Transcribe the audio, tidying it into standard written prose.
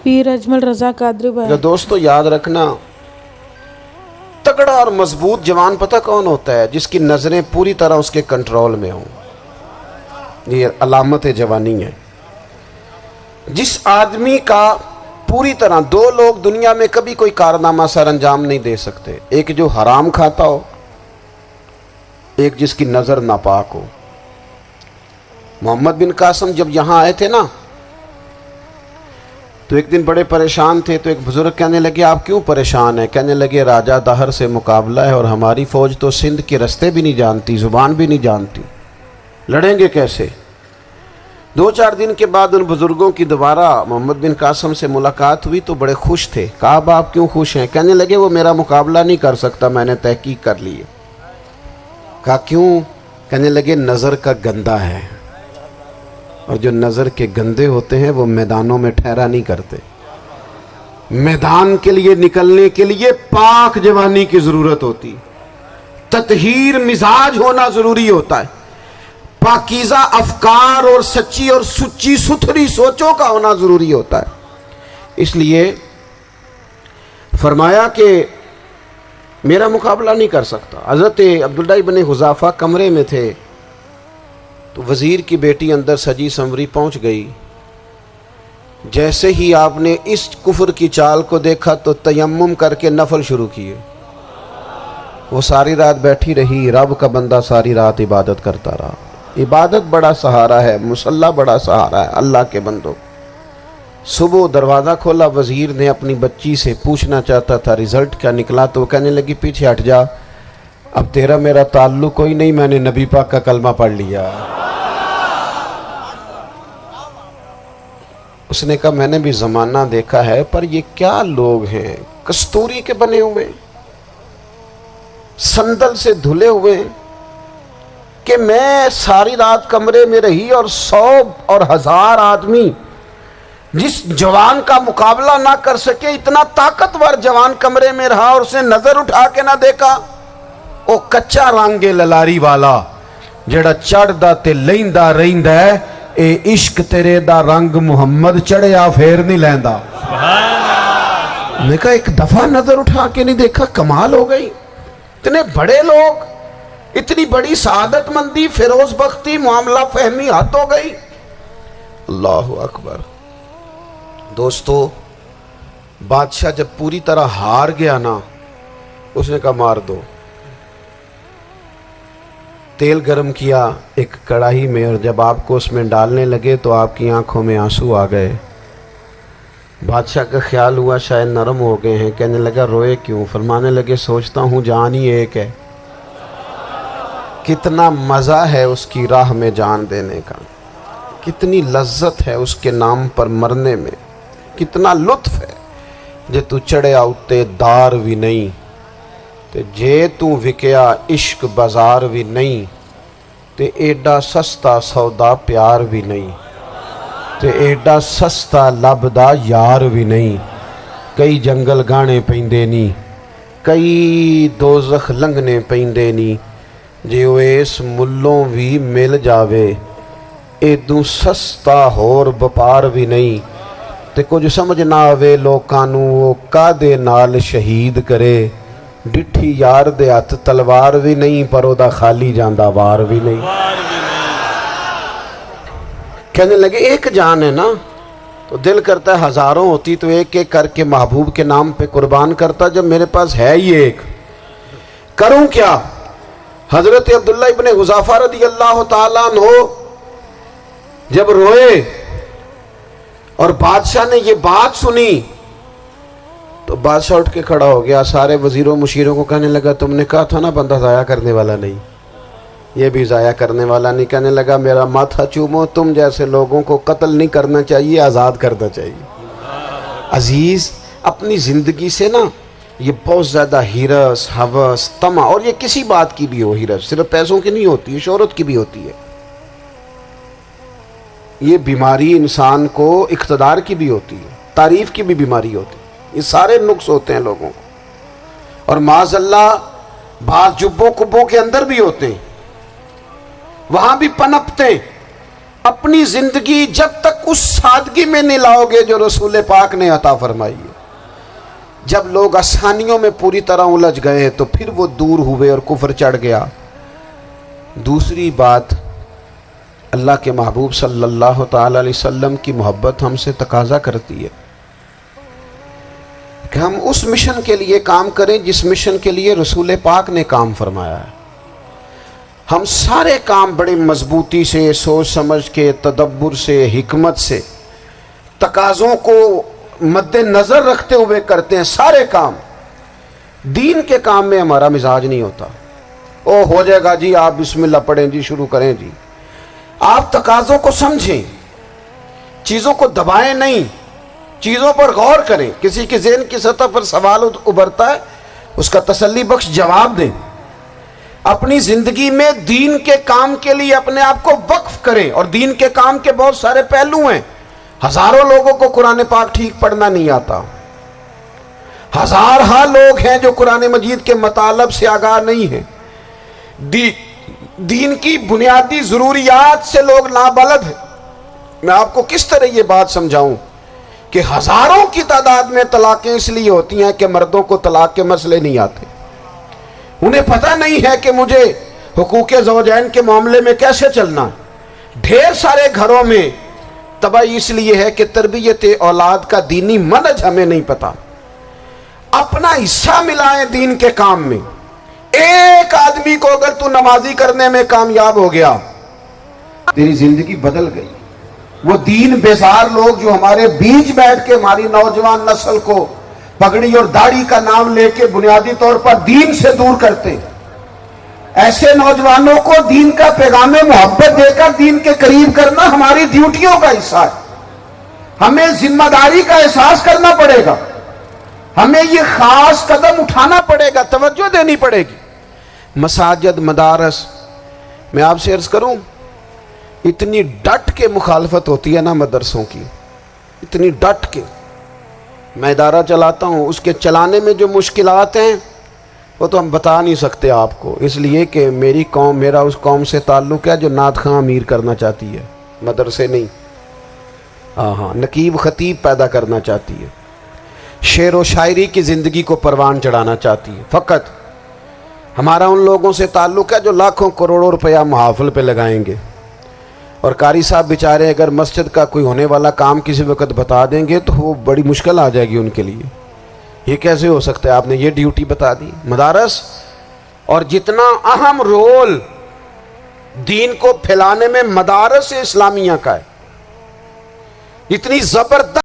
پیر اجمل رضا قادری بھائی۔ دوستو یاد رکھنا، تگڑا اور مضبوط جوان پتہ کون ہوتا ہے؟ جس کی نظریں پوری طرح اس کے کنٹرول میں ہوں۔ یہ علامت جوانی ہے۔ جس آدمی کا پوری طرح، دو لوگ دنیا میں کبھی کوئی کارنامہ سر انجام نہیں دے سکتے، ایک جو حرام کھاتا ہو، ایک جس کی نظر ناپاک ہو۔ محمد بن قاسم جب یہاں آئے تھے نا تو ایک دن بڑے پریشان تھے، تو ایک بزرگ کہنے لگے آپ کیوں پریشان ہیں؟ کہنے لگے راجہ دہر سے مقابلہ ہے اور ہماری فوج تو سندھ کے رستے بھی نہیں جانتی، زبان بھی نہیں جانتی، لڑیں گے کیسے؟ 2-4 دن کے بعد ان بزرگوں کی دوبارہ محمد بن قاسم سے ملاقات ہوئی تو بڑے خوش تھے۔ کہا اب آپ کیوں خوش ہیں؟ کہنے لگے وہ میرا مقابلہ نہیں کر سکتا، میں نے تحقیق کر لی ہے۔ کہا کیوں؟ کہنے لگے نظر کا گندہ ہے، اور جو نظر کے گندے ہوتے ہیں وہ میدانوں میں ٹھہرا نہیں کرتے۔ میدان کے لیے نکلنے کے لیے پاک جوانی کی ضرورت ہوتی، تطہیر مزاج ہونا ضروری ہوتا ہے، پاکیزہ افکار اور سچی اور سچی ستھری سوچوں کا ہونا ضروری ہوتا ہے۔ اس لیے فرمایا کہ میرا مقابلہ نہیں کر سکتا۔ حضرت عبداللہ ابن حذافہ کمرے میں تھے تو وزیر کی بیٹی اندر سجی سنوری پہنچ گئی۔ جیسے ہی آپ نے اس کفر کی چال کو دیکھا تو تیمم کر کے نفل شروع کیے۔ وہ ساری رات بیٹھی رہی، رب کا بندہ ساری رات عبادت کرتا رہا۔ عبادت بڑا سہارا ہے، مصلی بڑا سہارا ہے اللہ کے بندوں۔ صبح دروازہ کھولا، وزیر نے اپنی بچی سے پوچھنا چاہتا تھا رزلٹ کیا نکلا، تو وہ کہنے لگی پیچھے ہٹ جا، اب تیرا میرا تعلق کوئی نہیں، میں نے نبی پاک کا کلمہ پڑھ لیا۔ اس نے کہا میں نے بھی زمانہ دیکھا ہے، پر یہ کیا لوگ ہیں، کستوری کے بنے ہوئے، سندل سے دھلے ہوئے، کہ میں ساری رات کمرے میں رہی اور 100 اور 1000 آدمی جس جوان کا مقابلہ نہ کر سکے، اتنا طاقتور جوان کمرے میں رہا اور اسے نظر اٹھا کے نہ دیکھا۔ او کچا رنگے للاری والا جڑا چڑھدا تے لیندا رہندا ہے، اے عشق تیرے دا رنگ محمد چڑھیا پھر نہیں لیندا۔ میں کہا ایک دفعہ نظر اٹھا کے نہیں دیکھا، کمال ہو گئی۔ اتنے بڑے لوگ، اتنی بڑی سعادت مندی، فیروز بختی، معاملہ فہمی حد ہو گئی۔ اللہ اکبر۔ دوستو بادشاہ جب پوری طرح ہار گیا نا، اس نے کہا مار دو۔ تیل گرم کیا ایک کڑاہی میں، اور جب آپ کو اس میں ڈالنے لگے تو آپ کی آنکھوں میں آنسو آ گئے۔ بادشاہ کا خیال ہوا شاید نرم ہو گئے ہیں، کہنے لگا روئے کیوں؟ فرمانے لگے سوچتا ہوں جان ہی ایک ہے، کتنا مزہ ہے اس کی راہ میں جان دینے کا، کتنی لذت ہے اس کے نام پر مرنے میں، کتنا لطف ہے۔ جے تو چڑھیا اتے دار بھی نہیں، تے جے تو وکیا عشق بازار بھی نہیں، تے ایڈا سستا سودا پیار بھی نہیں، تے ایڈا سستا لبدا یار بھی نہیں۔ کئی جنگل گانے پیندے نہیں، کئی دوزخ لنگنے پیندے نہیں، جے وہ اس ملوں بھی مل جاوے، ایدوں سستا ہور بپار بھی نہیں۔ تے کچھ سمجھ نہ آوے لوکانوں وہ کادے نال شہید کرے، ڈٹھی یار دے ہاتھ تلوار بھی نہیں، پر او دا خالی جاندہ وار بھی نہیں۔ کہنے لگے ایک جان ہے نا، تو دل کرتا ہے ہزاروں ہوتی تو ایک ایک کر کے محبوب کے نام پہ قربان کرتا، جب میرے پاس ہے ہی ایک، کروں کیا؟ حضرت عبداللہ ابن حذافہ رضی اللہ تعالیٰ عنہ جب روئے اور بادشاہ نے یہ بات سنی تو بادشاہ اٹھ کے کھڑا ہو گیا، سارے وزیروں مشیروں کو کہنے لگا تم نے کہا تھا نا بندہ ضائع کرنے والا نہیں، یہ بھی ضائع کرنے والا نہیں۔ کہنے لگا میرا ماتھا چومو، تم جیسے لوگوں کو قتل نہیں کرنا چاہیے، آزاد کرنا چاہیے۔ عزیز اپنی زندگی سے نا یہ بہت زیادہ ہرس، ہوس، طمع، اور یہ کسی بات کی بھی ہو، ہرس صرف پیسوں کی نہیں ہوتی ہے، شہرت کی بھی ہوتی ہے، یہ بیماری انسان کو اقتدار کی بھی ہوتی ہے، تعریف کی بھی بیماری ہوتی ہے، یہ سارے نقص ہوتے ہیں لوگوں کو، اور معاذ اللہ بعض جبوں کبوں کے اندر بھی ہوتے ہیں، وہاں بھی پنپتے ہیں، اپنی زندگی جب تک اس سادگی میں نہیں لاؤ گے جو رسول پاک نے عطا فرمائی ہے. جب لوگ آسانیوں میں پوری طرح الجھ گئے تو پھر وہ دور ہوئے اور کفر چڑھ گیا. دوسری بات، اللہ کے محبوب صلی اللہ تعالی علیہ وسلم کی محبت ہم سے تقاضا کرتی ہے کہ ہم اس مشن کے لیے کام کریں جس مشن کے لیے رسول پاک نے کام فرمایا ہے. ہم سارے کام بڑے مضبوطی سے، سوچ سمجھ کے، تدبر سے، حکمت سے، تقاضوں کو مد نظر رکھتے ہوئے کرتے ہیں. سارے کام. دین کے کام میں ہمارا مزاج نہیں ہوتا. او ہو جائے گا جی، آپ بسم اللہ پڑھیں جی، شروع کریں جی. آپ تقاضوں کو سمجھیں، چیزوں کو دبائیں نہیں، چیزوں پر غور کریں. کسی کے ذہن کی سطح پر سوال ابھرتا ہے، اس کا تسلی بخش جواب دیں. اپنی زندگی میں دین کے کام کے لیے اپنے آپ کو وقف کریں. اور دین کے کام کے بہت سارے پہلو ہیں. ہزاروں لوگوں کو قرآن پاک ٹھیک پڑھنا نہیں آتا. ہزارہ لوگ ہیں جو قرآن مجید کے مطالب سے آگاہ نہیں ہیں. دین کی بنیادی ضروریات سے لوگ نابلد ہیں. میں آپ کو کس طرح یہ بات سمجھاؤں کہ ہزاروں کی تعداد میں طلاقیں اس لیے ہوتی ہیں کہ مردوں کو طلاق کے مسئلے نہیں آتے. انہیں پتہ نہیں ہے کہ مجھے حقوق زوجین کے معاملے میں کیسے چلنا. ڈھیر سارے گھروں میں تباہی اس لیے ہے کہ تربیت اولاد کا دینی منہج ہمیں نہیں پتا. اپنا حصہ ملائیں دین کے کام میں. ایک آدمی کو اگر تو نمازی کرنے میں کامیاب ہو گیا، تیری زندگی بدل گئی. وہ دین بیزار لوگ جو ہمارے بیچ بیٹھ کے ہماری نوجوان نسل کو پگڑی اور داڑھی کا نام لے کے بنیادی طور پر دین سے دور کرتے، ایسے نوجوانوں کو دین کا پیغام محبت دے کر دین کے قریب کرنا ہماری ڈیوٹیوں کا حصہ ہے. ہمیں ذمہ داری کا احساس کرنا پڑے گا. ہمیں یہ خاص قدم اٹھانا پڑے گا، توجہ دینی پڑے گی. مساجد، مدارس، میں آپ سے عرض کروں، اتنی ڈٹ کے مخالفت ہوتی ہے نا مدرسوں کی، اتنی ڈٹ کے. میں ادارہ چلاتا ہوں، اس کے چلانے میں جو مشکلات ہیں وہ تو ہم بتا نہیں سکتے آپ کو، اس لیے کہ میری قوم، میرا اس قوم سے تعلق ہے جو نعت خواں امیر کرنا چاہتی ہے، مدرسے نہیں. ہاں، نقیب خطیب پیدا کرنا چاہتی ہے، شعر و شاعری کی زندگی کو پروان چڑھانا چاہتی ہے. فقط ہمارا ان لوگوں سے تعلق ہے جو لاکھوں کروڑوں روپیہ محافل پہ لگائیں گے. اور قاری صاحب بیچارے اگر مسجد کا کوئی ہونے والا کام کسی وقت بتا دیں گے تو وہ بڑی مشکل آ جائے گی ان کے لیے. یہ کیسے ہو سکتا ہے، آپ نے یہ ڈیوٹی بتا دی. مدارس، اور جتنا اہم رول دین کو پھیلانے میں مدارس اسلامیہ کا ہے، اتنی زبردست